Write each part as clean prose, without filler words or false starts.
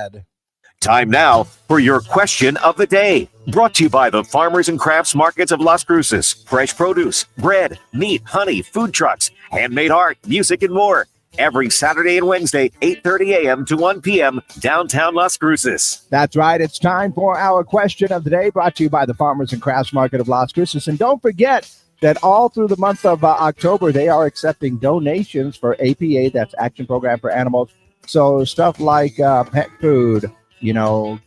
ahead. Time now for your question of the day. Brought to you by the Farmers and Crafts Markets of Las Cruces. Fresh produce, bread, meat, honey, food trucks, handmade art, music, and more. Every Saturday and Wednesday, 8:30 a.m. to 1 p.m., downtown Las Cruces. That's right. It's time for our question of the day, brought to you by the Farmers and Crafts Market of Las Cruces. And don't forget that all through the month of October, they are accepting donations for APA, that's Action Program for Animals. So stuff like pet food,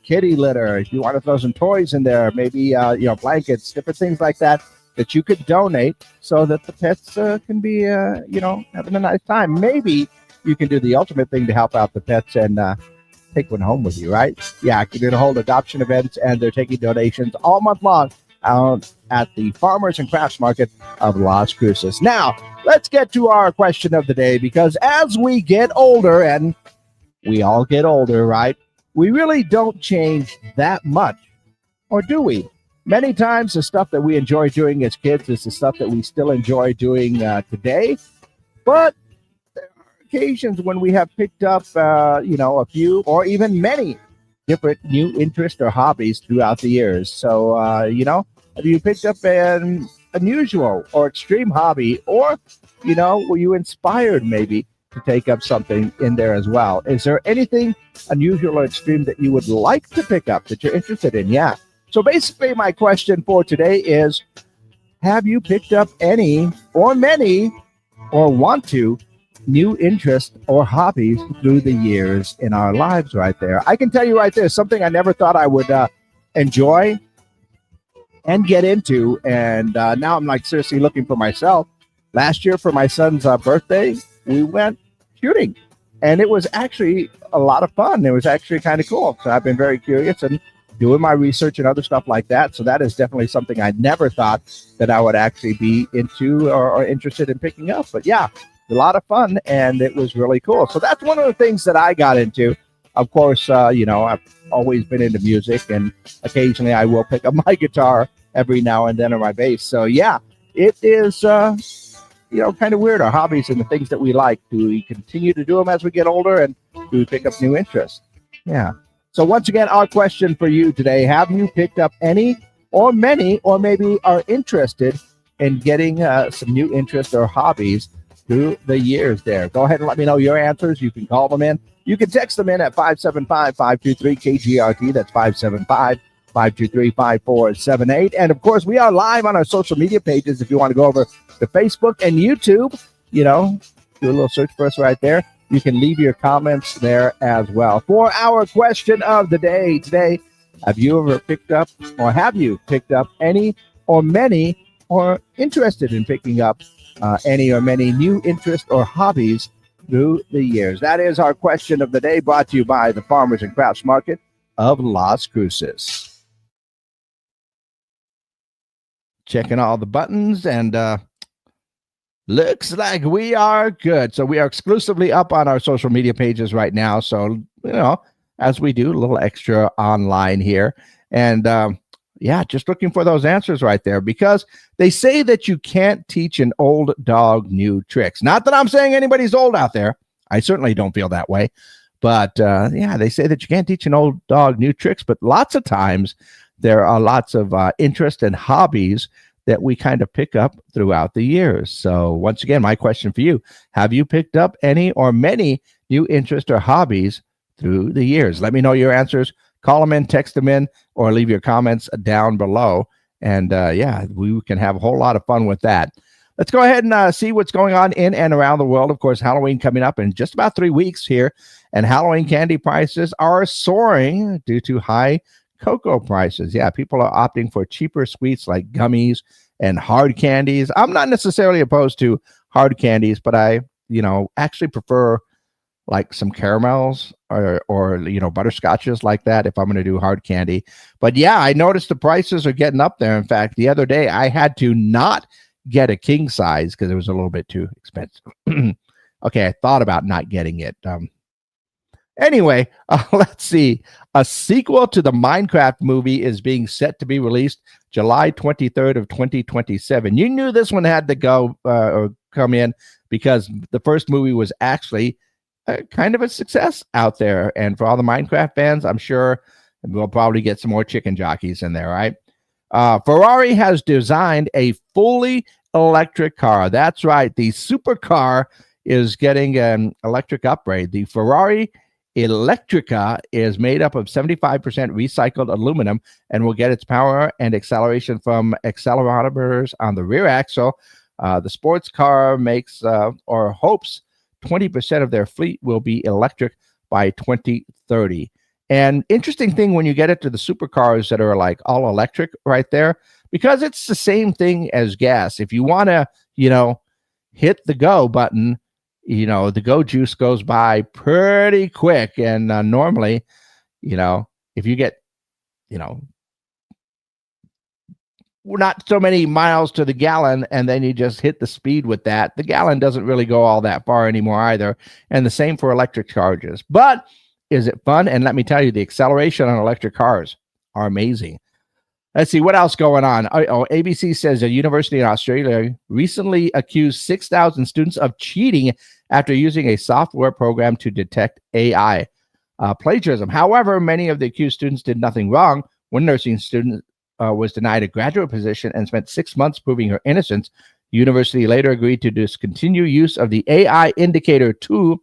kitty litter, if you want to throw some toys in there, maybe, blankets, different things like that you could donate so that the pets can be, having a nice time. Maybe you can do the ultimate thing to help out the pets and take one home with you, right? Yeah, they're going to hold adoption events, and they're taking donations all month long out at the Farmers and Crafts Market of Las Cruces. Now, let's get to our question of the day, because as we get older, and we all get older, right? We really don't change that much, or do we? Many times the stuff that we enjoy doing as kids is the stuff that we still enjoy doing today. But there are occasions when we have picked up, a few or even many different new interests or hobbies throughout the years. So, have you picked up an unusual or extreme hobby, or, were you inspired maybe to take up something in there as well? Is there anything unusual or extreme that you would like to pick up that you're interested in? Yeah. So basically my question for today is, have you picked up any or many or want to new interests or hobbies through the years in our lives right there? I can tell you right there, something I never thought I would enjoy and get into. And now I'm seriously looking for myself. Last year for my son's birthday, we went shooting, and it was actually a lot of fun. It was actually kind of cool. So I've been very curious and doing my research and other stuff like that. So that is definitely something I never thought that I would actually be into or interested in picking up. But yeah, a lot of fun, and it was really cool. So that's one of the things that I got into. Of course, I've always been into music, and occasionally I will pick up my guitar every now and then, or my bass. So yeah, it is, kind of weird, our hobbies and the things that we like. Do we continue to do them as we get older, and do we pick up new interests? Yeah. So once again, our question for you today, have you picked up any or many, or maybe are interested in getting some new interests or hobbies through the years there? Go ahead and let me know your answers. You can call them in. You can text them in at 575-523-KGRT. That's 575-523-5478. And of course, we are live on our social media pages. If you want to go over to Facebook and YouTube, do a little search for us right there. You can leave your comments there as well. For our question of the day today, have you ever picked up, or have you picked up any or many, or interested in picking up any or many new interests or hobbies through the years? That is our question of the day, brought to you by the Farmers and Crafts Market of Las Cruces. Checking all the buttons, and looks like we are good. So we are exclusively up on our social media pages right now. So, as we do, a little extra online here. And just looking for those answers right there, because they say that you can't teach an old dog new tricks. Not that I'm saying anybody's old out there. I certainly don't feel that way. But they say that you can't teach an old dog new tricks. But lots of times there are lots of interest and hobbies that we kind of pick up throughout the years. So once again, my question for you, have you picked up any or many new interests or hobbies through the years? Let me know your answers. Call them in, text them in, or leave your comments down below. And we can have a whole lot of fun with that. Let's go ahead and see what's going on in and around the world. Of course, Halloween coming up in just about 3 weeks here. And Halloween candy prices are soaring due to high cocoa prices. Yeah, people are opting for cheaper sweets like gummies and hard candies. I'm not necessarily opposed to hard candies, but I, actually prefer like some caramels or butterscotches like that if I'm going to do hard candy. But yeah, I noticed the prices are getting up there. In fact, the other day I had to not get a king size because it was a little bit too expensive. Okay, I thought about not getting it. Anyway, let's see. A sequel to the Minecraft movie is being set to be released July 23rd of 2027. You knew this one had to go or come in because the first movie was actually kind of a success out there. And for all the Minecraft fans, I'm sure we'll probably get some more chicken jockeys in there, right? Ferrari has designed a fully electric car. That's right. The supercar is getting an electric upgrade. The Ferrari Electrica is made up of 75% recycled aluminum and will get its power and acceleration from accelerometers on the rear axle. The sports car makes or hopes 20% of their fleet will be electric by 2030. And interesting thing when you get it to the supercars that are like all electric right there, because it's the same thing as gas. If you want to, hit the go button, the go juice goes by pretty quick. And normally, if you get, not so many miles to the gallon, and then you just hit the speed with that, the gallon doesn't really go all that far anymore either. And the same for electric charges. But is it fun? And let me tell you, the acceleration on electric cars are amazing. Let's see what else going on. ABC says a university in Australia recently accused 6,000 students of cheating after using a software program to detect AI plagiarism. However, many of the accused students did nothing wrong. One nursing student was denied a graduate position and spent 6 months proving her innocence. The university later agreed to discontinue use of the AI indicator tool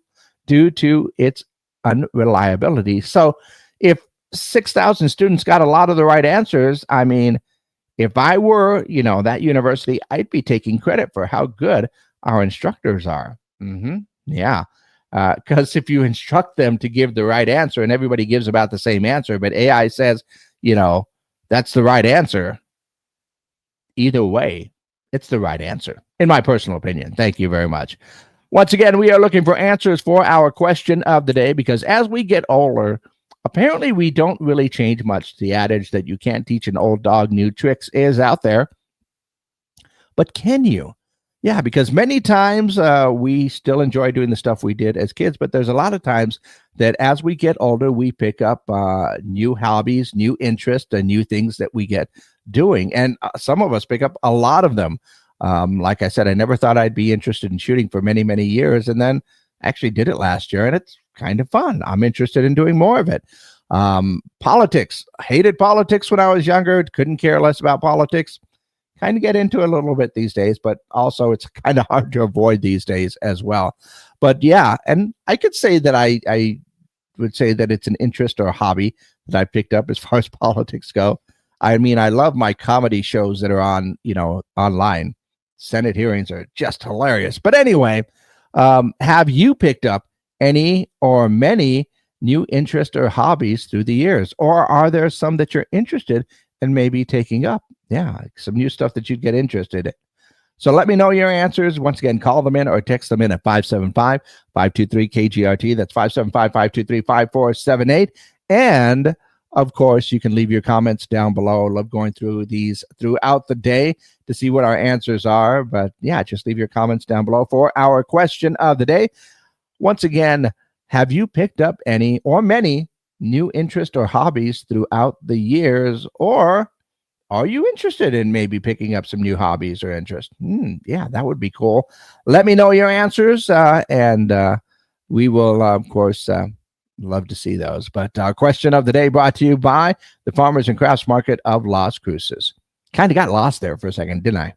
due to its unreliability. So if 6,000 students got a lot of the right answers, I mean, if I were, that university, I'd be taking credit for how good our instructors are. Yeah. Because if you instruct them to give the right answer and everybody gives about the same answer, but AI says, that's the right answer, either way, it's the right answer, in my personal opinion. Thank you very much. Once again, we are looking for answers for our question of the day, because as we get older, apparently we don't really change much. The adage that you can't teach an old dog new tricks is out there. But can you? Yeah, because many times we still enjoy doing the stuff we did as kids, but there's a lot of times that as we get older, we pick up new hobbies, new interests, and new things that we get doing. And some of us pick up a lot of them. Like I said, I never thought I'd be interested in shooting for many, many years, and then actually did it last year, and it's kind of fun. I'm interested in doing more of it. Politics. I hated politics when I was younger. Couldn't care less about politics. Kind of get into it a little bit these days, but also it's kind of hard to avoid these days as well. But yeah, and I could say that I would say that it's an interest or a hobby that I picked up as far as politics go. I mean, I love my comedy shows that are on, online. Senate hearings are just hilarious. But anyway, have you picked up any or many new interests or hobbies through the years? Or are there some that you're interested in maybe taking up? Yeah, some new stuff that you'd get interested in. So let me know your answers. Once again, call them in or text them in at 575-523-KGRT. That's 575-523-5478. And of course, you can leave your comments down below. I love going through these throughout the day to see what our answers are. But yeah, just leave your comments down below for our question of the day. Once again, have you picked up any or many new interests or hobbies throughout the years? Or are you interested in maybe picking up some new hobbies or interests? Yeah, that would be cool. Let me know your answers, and we will, of course, love to see those. But our question of the day brought to you by the Farmers and Crafts Market of Las Cruces. Kind of got lost there for a second, didn't I?